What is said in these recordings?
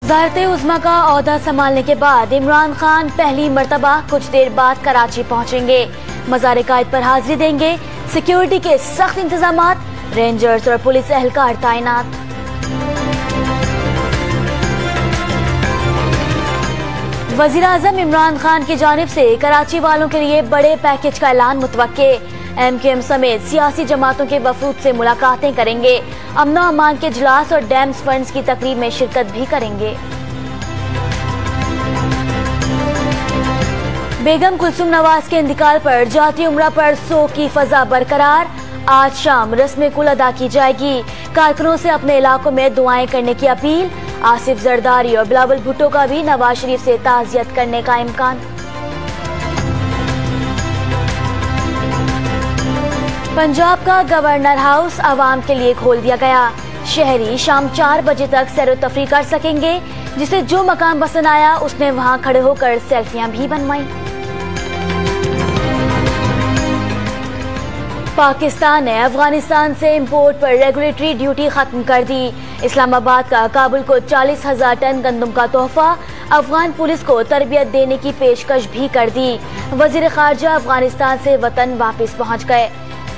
वज़ारत उज़्मा का ओहदा संभालने के बाद इमरान खान पहली मर्तबा कुछ देर बाद कराची पहुंचेंगे। मज़ार कायद पर हाजिरी देंगे। सिक्योरिटी के सख्त इंतजामात, रेंजर्स और पुलिस एहलकार तैनात। वज़ीर आज़म इमरान खान की जानिब से कराची वालों के लिए बड़े पैकेज का ऐलान मुतवक्के। MQM समेत सियासी जमातों के वफूद से मुलाकातें करेंगे। अमन अमान के इजलास और डैम्स फंड्स की तकरीब में शिरकत भी करेंगे। बेगम कुलसुम नवाज के इंतकाल पर जाती उम्रा पर शोक की फजा बरकरार। आज शाम रस्म कुल अदा की जाएगी। कारकुनों से अपने इलाकों में दुआएं करने की अपील। आसिफ जरदारी और बिलावल भुट्टो का भी नवाज शरीफ से ताज़ियत करने का इम्कान। पंजाब का गवर्नर हाउस आवाम के लिए खोल दिया गया। शहरी शाम 4 बजे तक सैर व तफरी कर सकेंगे। जिसे जो मकान पसंद आया उसने वहां खड़े होकर सेल्फियां भी बनवाई। पाकिस्तान ने अफगानिस्तान से इंपोर्ट पर रेगुलेटरी ड्यूटी खत्म कर दी। इस्लामाबाद का काबुल को 40,000 टन गंदम का तोहफा। अफगान पुलिस को तरबियत देने की पेशकश भी कर दी। वजीर खारजा अफगानिस्तान से वतन वापस पहुंच गए।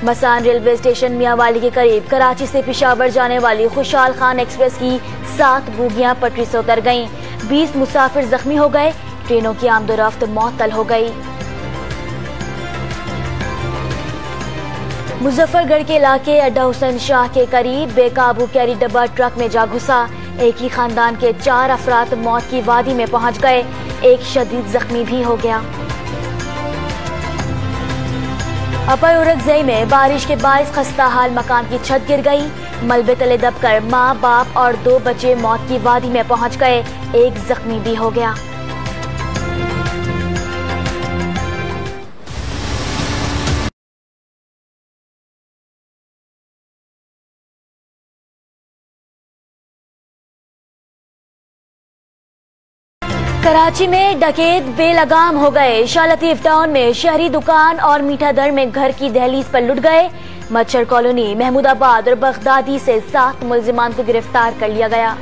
मसान रेलवे स्टेशन मियांवाली के करीब कराची से पेशावर जाने वाली खुशहाल खान एक्सप्रेस की 7 बोगियां पटरी से उतर गईं। 20 मुसाफिर जख्मी हो गए। ट्रेनों की आमदोरफ्त मअतल हो गई। मुजफ्फरगढ़ के इलाके अड्डा हुसैन शाह के करीब बेकाबू कैरी डब्बा ट्रक में जा घुसा। एक ही खानदान के 4 अफराद मौत की वादी में पहुंच गए। एक शदीद जख्मी भी हो गया। अपर उरगजई में बारिश के बाइस खस्ता हाल मकान की छत गिर गई। मलबे तले दबकर माँ बाप और 2 बच्चे मौत की वादी में पहुंच गए। एक जख्मी भी हो गया। कराची में डकैत बेलगाम हो गए। शाह लतीफ टाउन में शहरी दुकान और मीठा दर में घर की दहलीज पर लुट गए। मच्छर कॉलोनी, महमूदाबाद और बगदादी से 7 मुलजिमान को गिरफ्तार कर लिया गया।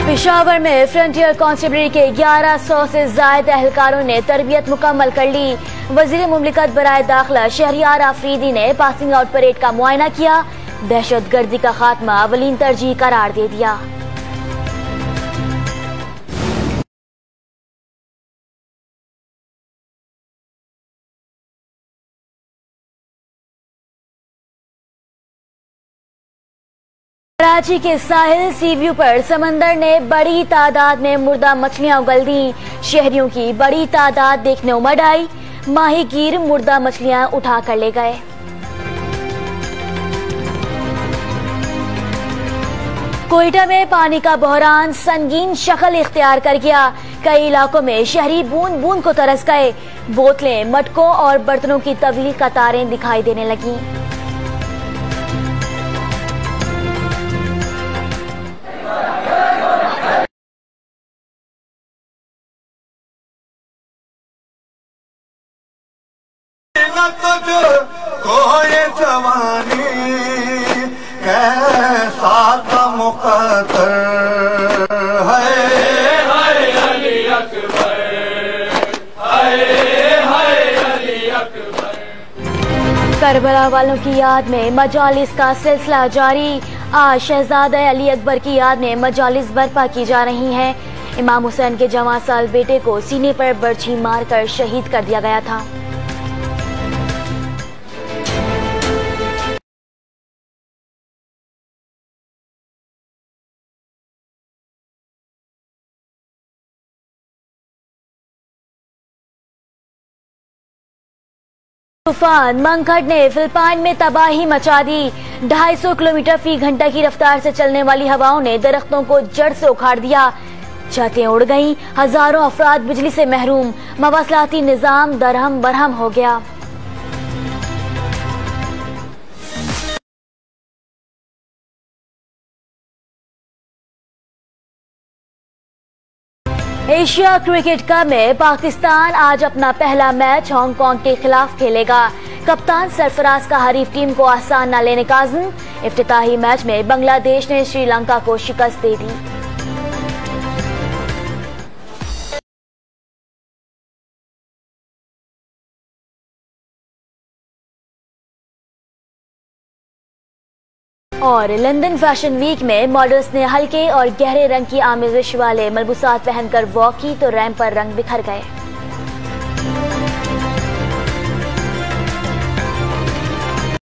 पेशावर में फ्रंटियर कांस्टेबलरी के 1100 से ज्यादा एहलकारों ने तरबियत मुकम्मल कर ली। वजीर मुमलिकत बराए दाखिला शहरियार आफरीदी ने पासिंग आउट परेड का मुआयना किया। दहशत गर्दी का खात्मा अवलीन तरजीह करार दे दिया। कराची के साहिल सी व्यू पर समंदर ने बड़ी तादाद में मुर्दा मछलियां उगल दी। शहरियों की बड़ी तादाद देखने उमड़ आई। माहीगीर मुर्दा मछलियां उठा कर ले गए। कोयटा में पानी का बहरान संगीन शक्ल इख्तियार कर गया। कई इलाकों में शहरी बूंद बूंद को तरस गए। बोतलें, मटकों और बर्तनों की तवील कतारें दिखाई देने लगी। जवानी कैसा था मुक़द्दर है। अली अकबर, अली अकबर। करबला वालों की याद में मजालिस का सिलसिला जारी। आज शहजादा अली अकबर की याद में मजालिस बर्पा की जा रही हैं। इमाम हुसैन के जवां साल बेटे को सीने पर बर्छी मारकर शहीद कर दिया गया था। तूफान मंगखट ने फिलिपाइन में तबाही मचा दी। 250 किलोमीटर फी घंटा की रफ्तार से चलने वाली हवाओं ने दरख्तों को जड़ से उखाड़ दिया। छतें उड़ गईं। हजारों अफराद बिजली से महरूम। मवासलाती निजाम दरहम बरहम हो गया। एशिया क्रिकेट कप में पाकिस्तान आज अपना पहला मैच हांगकांग के खिलाफ खेलेगा। कप्तान सरफराज का हरीफ टीम को आसान न लेने का अज़्म। इफ्तिताही मैच में बांग्लादेश ने श्रीलंका को शिकस्त दे दी। और लंदन फैशन वीक में मॉडल्स ने हल्के और गहरे रंग की आमेजिश वाले मलबूसात पहनकर वॉक की तो रैंप पर रंग बिखर गए।